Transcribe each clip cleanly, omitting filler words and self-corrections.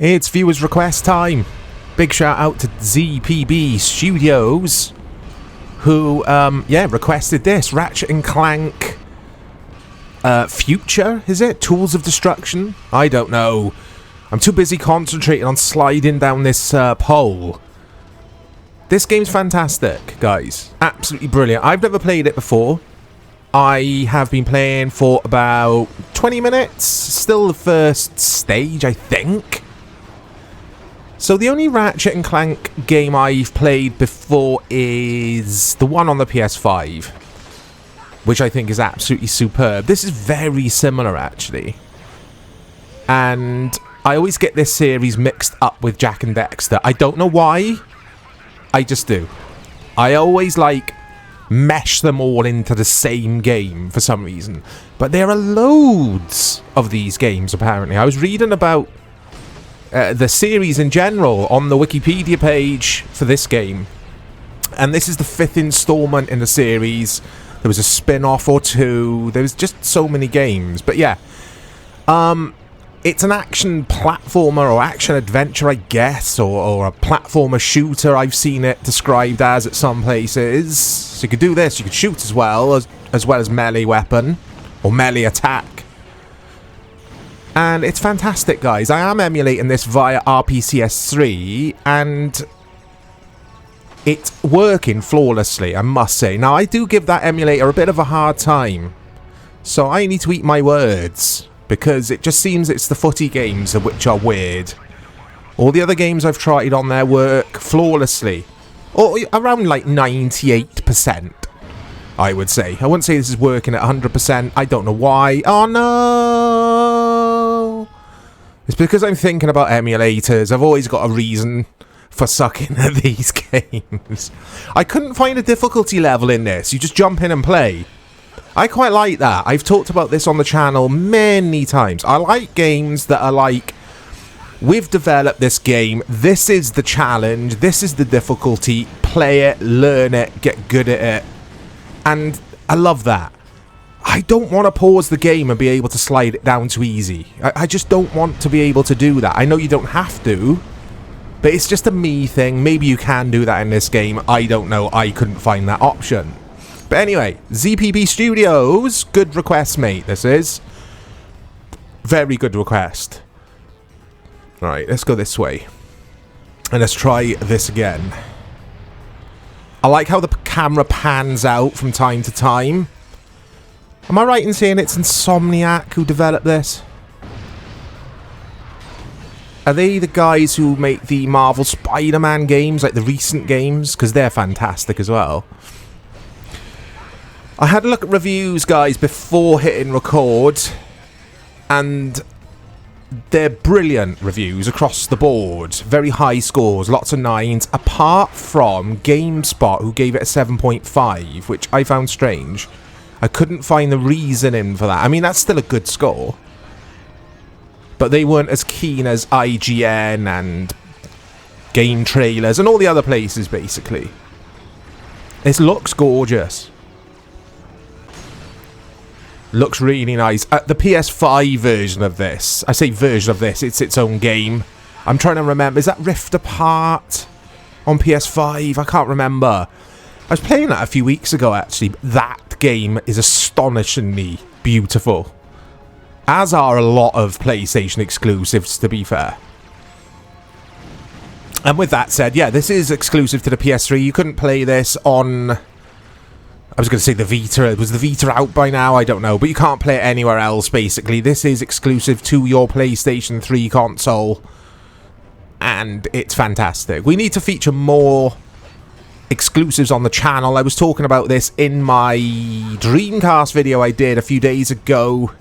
It's viewers request time. Big shout out to ZPB Studios, who, requested this. Ratchet Clank Future, is it? Tools of Destruction? I don't know. I'm too busy concentrating on sliding down this pole. This game's fantastic, guys. Absolutely brilliant. I've never played it before. I have been playing for about 20 minutes. Still the first stage, I think. So the only Ratchet & Clank game I've played before is the one on the PS5, which I think is absolutely superb. This is very similar, actually. And I always get this series mixed up with Jak and Daxter. I don't know why. I just do. I always, mesh them all into the same game for some reason. But there are loads of these games, apparently. I was reading about the series in general on the Wikipedia page for this game, and this is the 5th installment in the series. There was a spin-off or two. There was just so many games. But yeah, it's an action platformer or action adventure, I guess, or a platformer shooter. I've seen it described as at some places. So you could do this, you could shoot as well as melee weapon or melee attack. And it's fantastic, guys. I am emulating this via RPCS3, and it's working flawlessly, I must say. Now, I do give that emulator a bit of a hard time, so I need to eat my words, because it just seems it's the footy games which are weird. All the other games I've tried on there work flawlessly, or around 98%, I would say. I wouldn't say this is working at 100%. I don't know why. Oh, no! It's because I'm thinking about emulators. I've always got a reason for sucking at these games. I couldn't find a difficulty level in this. You just jump in and play. I quite like that. I've talked about this on the channel many times. I like games that are we've developed this game. This is the challenge. This is the difficulty. Play it, learn it, get good at it. And I love that. I don't want to pause the game and be able to slide it down too easy. I just don't want to be able to do that. I know you don't have to, but it's just a me thing. Maybe you can do that in this game. I don't know. I couldn't find that option. But anyway, ZPB Studios, good request, mate, this is. Very good request. Alright, let's go this way. And let's try this again. I like how the camera pans out from time to time. Am I right in saying it's Insomniac who developed this? Are they the guys who make the Marvel Spider-Man games, like the recent games? Because they're fantastic as well. I had a look at reviews, guys, before hitting record, and they're brilliant reviews across the board. Very high scores, lots of 9s, apart from GameSpot, who gave it a 7.5, which I found strange. I couldn't find the reasoning for that. I mean, that's still a good score. But they weren't as keen as IGN and Game Trailers and all the other places, basically. This looks gorgeous. Looks really nice. The PS5 version of this, I say version of this, it's its own game. I'm trying to remember, is that Rift Apart on PS5? I can't remember. I was playing that a few weeks ago, actually. That game is astonishingly beautiful. As are a lot of PlayStation exclusives, to be fair. And with that said, yeah, this is exclusive to the PS3. You couldn't play this on... I was going to say the Vita. Was the Vita out by now? I don't know. But you can't play it anywhere else, basically. This is exclusive to your PlayStation 3 console. And it's fantastic. We need to feature more exclusives on the channel. I was talking about this in my Dreamcast video I did a few days ago.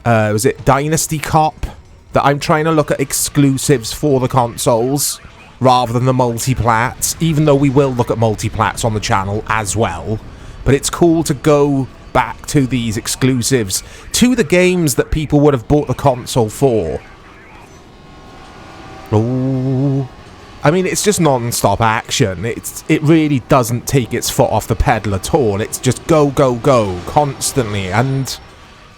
Was it Dynasty Cop? That I'm trying to look at exclusives for the consoles rather than the multiplats, even though we will look at multiplats on the channel as well. But it's cool to go back to these exclusives, to the games that people would have bought the console for. Oh, I mean, it's just non-stop action. It really doesn't take its foot off the pedal at all. It's just go, go, go, constantly. And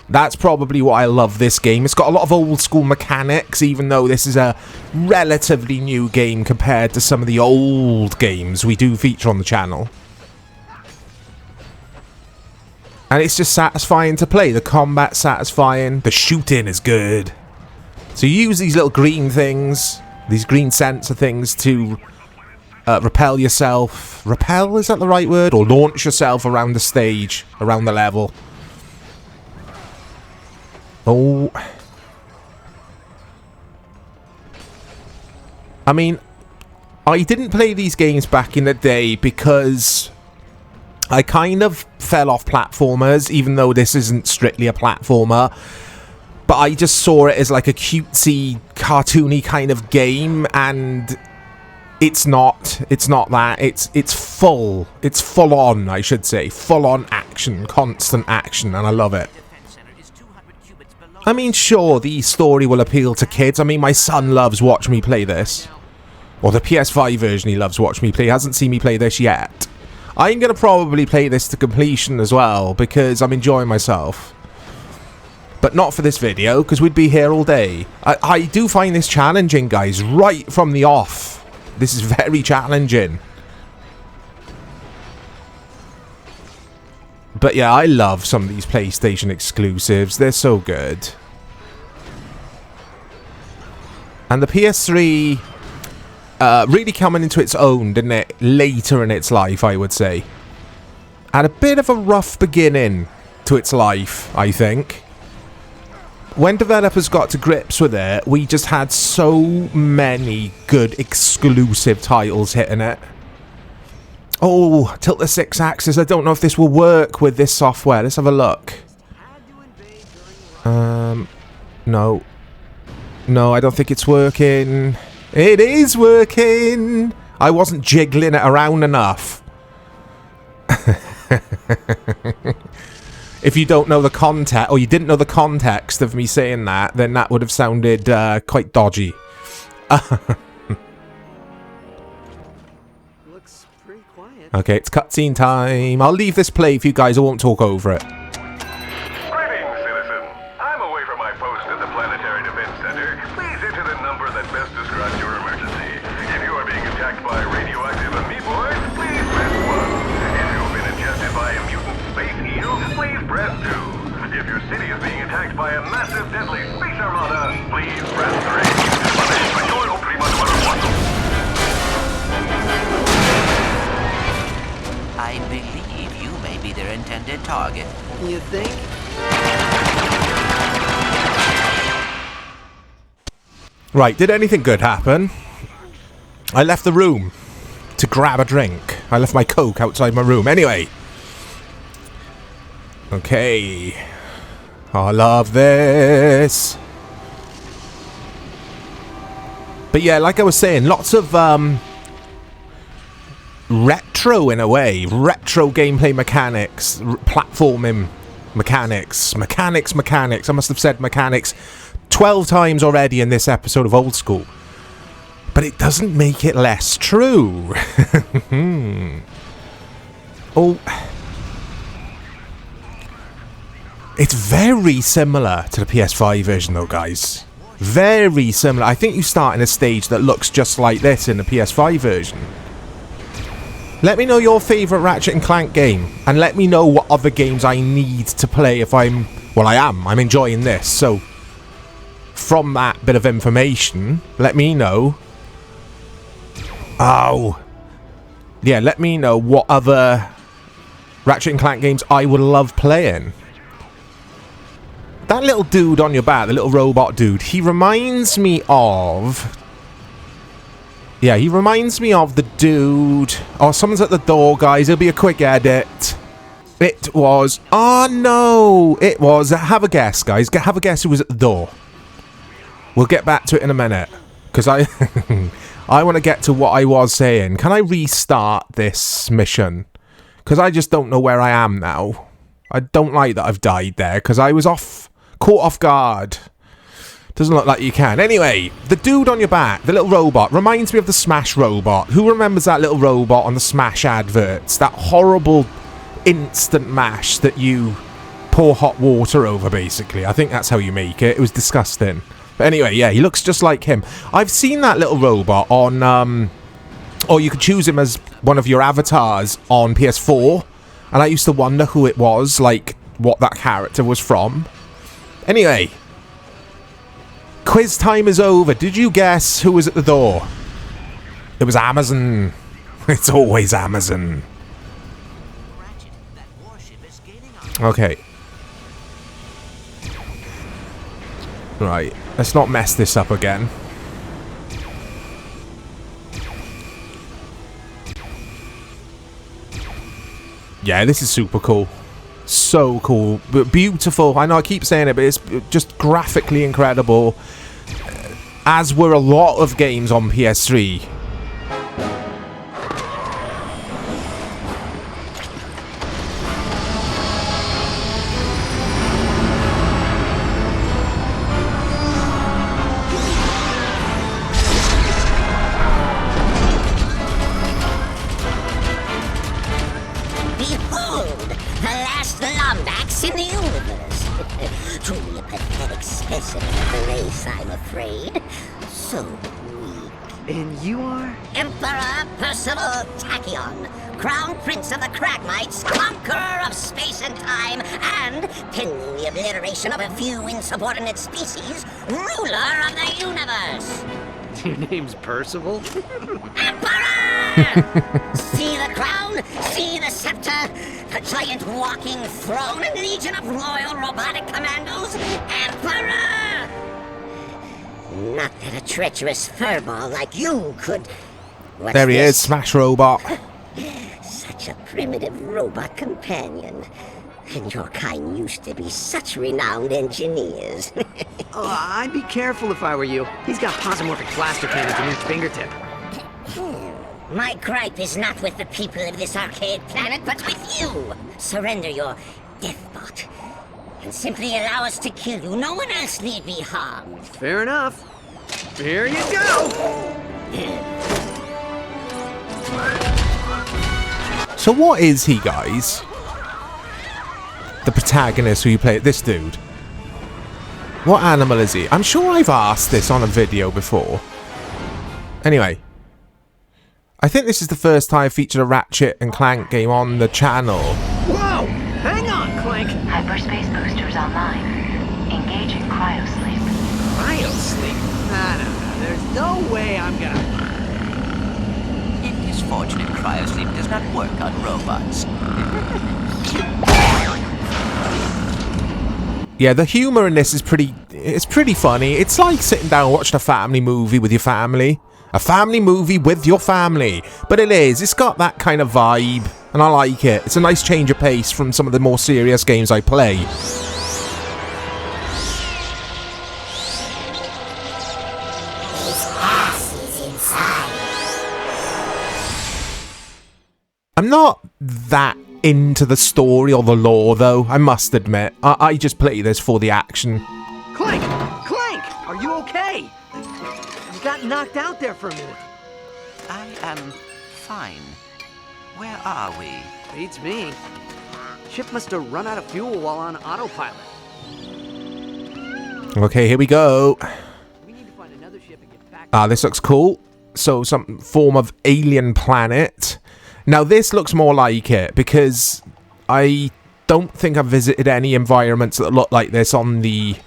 That's probably why I love this game. It's got a lot of old school mechanics, even though this is a relatively new game compared to some of the old games we do feature on the channel. And it's just satisfying to play. The combat's satisfying. The shooting is good. So you use these little green things, these green sensor things to repel yourself. Repel, is that the right word? Or launch yourself around the stage, around the level. Oh. I mean, I didn't play these games back in the day because I kind of fell off platformers, even though this isn't strictly a platformer. But I just saw it as like a cutesy, cartoony kind of game, and it's not. It's not that. It's full on, I should say. Full on action, constant action, and I love it. I mean, sure, the story will appeal to kids. I mean, my son loves watching me play this. Or the PS5 version he loves watching me play. He hasn't seen me play this yet. I'm going to probably play this to completion as well, because I'm enjoying myself. But not for this video, because we'd be here all day. I do find this challenging, guys, right from the off. This is very challenging. But yeah, I love some of these PlayStation exclusives. They're so good. And the PS3 really coming into its own, didn't it? Later in its life, I would say. Had a bit of a rough beginning to its life, I think. When developers got to grips with it, we just had so many good exclusive titles hitting it. Oh, tilt the 6-axis. I don't know if this will work with this software. Let's have a look. No. No, I don't think it's working. It is working! I wasn't jiggling it around enough. If you don't know the context, or you didn't know the context of me saying that, then that would have sounded quite dodgy. Looks pretty quiet. Okay, it's cutscene time. I'll leave this play for you guys. I won't talk over it. Greetings, citizen. I'm away from my post at the Planetary Defense Center. Please enter the number that best describes your emergency. If you are being attacked by radioactive amoeboids, please press 1. If you've been ingested by a mutant space eel, please press 2. If your city is being attacked by a massive deadly space armada, please press 3. I believe you may be their intended target. You think? Right, did anything good happen? I left the room to grab a drink. I left my Coke outside my room. Anyway. Okay. I love this. But yeah, like I was saying, lots of retro in a way. Retro gameplay mechanics. Platforming mechanics. Mechanics. I must have said mechanics 12 times already in this episode of Old School. But it doesn't make it less true. Oh. It's very similar to the PS5 version though, guys. Very similar. I think you start in a stage that looks just like this in the PS5 version. Let me know your favourite Ratchet & Clank game. And let me know what other games I need to play if I'm... Well, I'm enjoying this. So, from that bit of information, let me know. Oh. Yeah, let me know what other Ratchet & Clank games I would love playing. That little dude on your back, the little robot dude, he reminds me of... Yeah, he reminds me of the dude... Oh, someone's at the door, guys. It'll be a quick edit. It was... Oh, no! It was... Have a guess, guys. Have a guess who was at the door. We'll get back to it in a minute. Because I... I want to get to what I was saying. Can I restart this mission? Because I just don't know where I am now. I don't like that I've died there. Because I was caught off guard. Doesn't look like you can. Anyway, the dude on your back, the little robot, reminds me of the Smash robot. Who remembers that little robot on the Smash adverts? That horrible instant mash that you pour hot water over, basically. I think that's how you make it. It was disgusting. But anyway, yeah, he looks just like him. I've seen that little robot on, or you could choose him as one of your avatars on PS4. And I used to wonder who it was, like, what that character was from. Anyway. Quiz time is over. Did you guess who was at the door? It was Amazon. It's always Amazon. Ratchet, that warship is gaining Okay. Right. Let's not mess this up again. Yeah, this is super cool. So cool. But beautiful. I know I keep saying it, but it's just graphically incredible. As were a lot of games on PS3. Behold, the last Lombax in the universe. Truly a pathetic specimen of the race, I'm afraid. So weak. And you are? Emperor Percival Tachyon, Crown Prince of the Cragmites, Conqueror of space and time, and, pending the obliteration of a few insubordinate species, ruler of the universe. Your name's Percival? Emperor! See the crown, see the scepter, the giant walking throne and legion of loyal robotic commandos. Emperor! Not that a treacherous furball like you could... What's There he this? is, Smash Robot. Such a primitive robot companion. And your kind used to be such renowned engineers. Oh, I'd be careful if I were you. He's got posomorphic plaster cannons in his fingertip. My gripe is not with the people of this arcade planet, but with you. Surrender your deathbot, and simply allow us to kill you. No one else need be harmed. Fair enough. Here you go! So what is he, guys? The protagonist who you play, this dude. What animal is he? I'm sure I've asked this on a video before. Anyway. I think this is the first time I've featured a Ratchet and Clank game on the channel. Whoa! Hang on, Clank! Hyperspace boosters online. Engaging cryosleep. Cryosleep? No. There's no way I'm gonna... It is fortunate cryosleep does not work on robots. Yeah, the humor in this is pretty funny. It's like sitting down and watching a family movie with your family. A family movie with your family. But it is. It's got that kind of vibe. And I like it. It's a nice change of pace from some of the more serious games I play. I'm not that into the story or the lore, though, I must admit. I just play this for the action. Clank! Clank! Are you okay? You got knocked out there for a minute. I am fine. Where are we? Beats me. Ship must have run out of fuel while on autopilot. Okay, here we go. We need to find another ship and get back. Ah, this looks cool. So, some form of alien planet. Now, this looks more like it, because I don't think I've visited any environments that look like this on the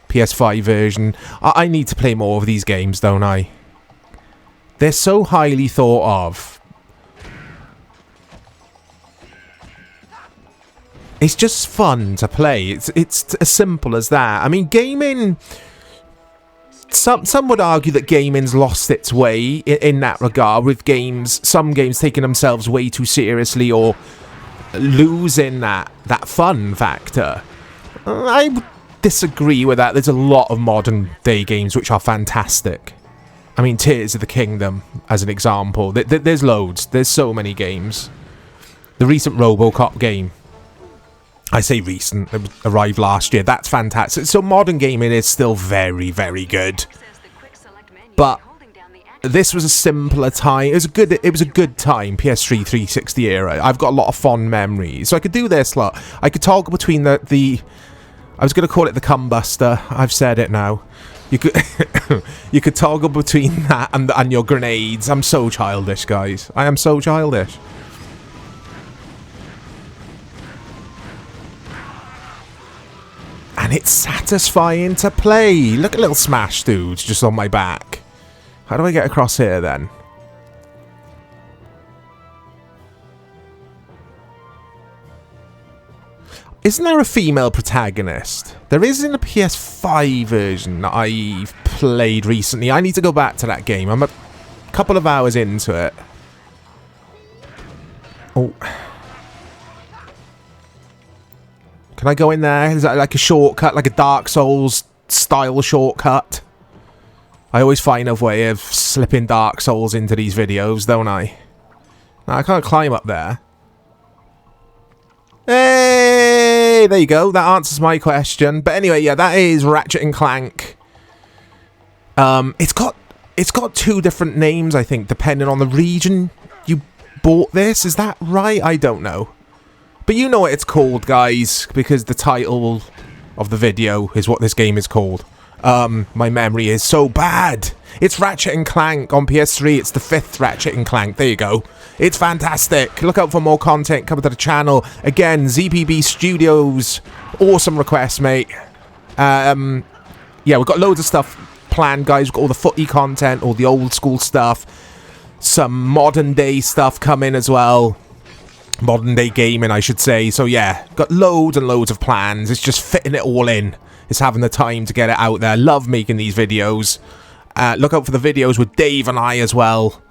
PS5 version. I need to play more of these games, don't I? They're so highly thought of. It's just fun to play. It's as simple as that. I mean, gaming... Some would argue that gaming's lost its way in that regard, with some games taking themselves way too seriously or losing that fun factor. I disagree with that. There's a lot of modern day games which are fantastic. I mean, Tears of the Kingdom, as an example. There's loads. There's so many games. The recent RoboCop game. I say recent, it arrived last year. That's fantastic. So modern gaming is still very, very good. But this was a simpler time. It was a good time, PS3 360 era. I've got a lot of fond memories. So I could do this lot. I could toggle between the I was going to call it the Cumbuster. I've said it now. You could you could toggle between that and your grenades. I'm so childish, guys. I am so childish. And it's satisfying to play. Look at little Smash dudes just on my back. How do I get across here then? Isn't there a female protagonist? There is in the PS5 version that I've played recently. I need to go back to that game. I'm a couple of hours into it. Oh. Can I go in there? Is that like a shortcut? Like a Dark Souls style shortcut? I always find a way of slipping Dark Souls into these videos, don't I? No, I can't climb up there. Hey! There you go. That answers my question. But anyway, yeah, that is Ratchet and Clank. It's got two different names, I think, depending on the region you bought this. Is that right? I don't know. But you know what it's called, guys, because the title of the video is what this game is called. My memory is so bad. It's Ratchet and Clank on PS3. It's the 5th Ratchet and Clank. There you go. It's fantastic. Look out for more content coming to the channel. Again, ZPB Studios. Awesome request, mate. Yeah, we've got loads of stuff planned, guys. We've got all the footy content, all the old school stuff. Some modern day stuff coming as well. Modern day gaming, I should say. So yeah, got loads and loads of plans. It's just fitting it all in. It's having the time to get it out there. Love making these videos. Look out for the videos with Dave and I as well.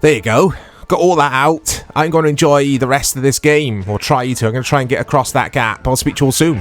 There you go. Got all that out. I'm going to enjoy the rest of this game. Or try to. I'm going to try and get across that gap. I'll speak to you all soon.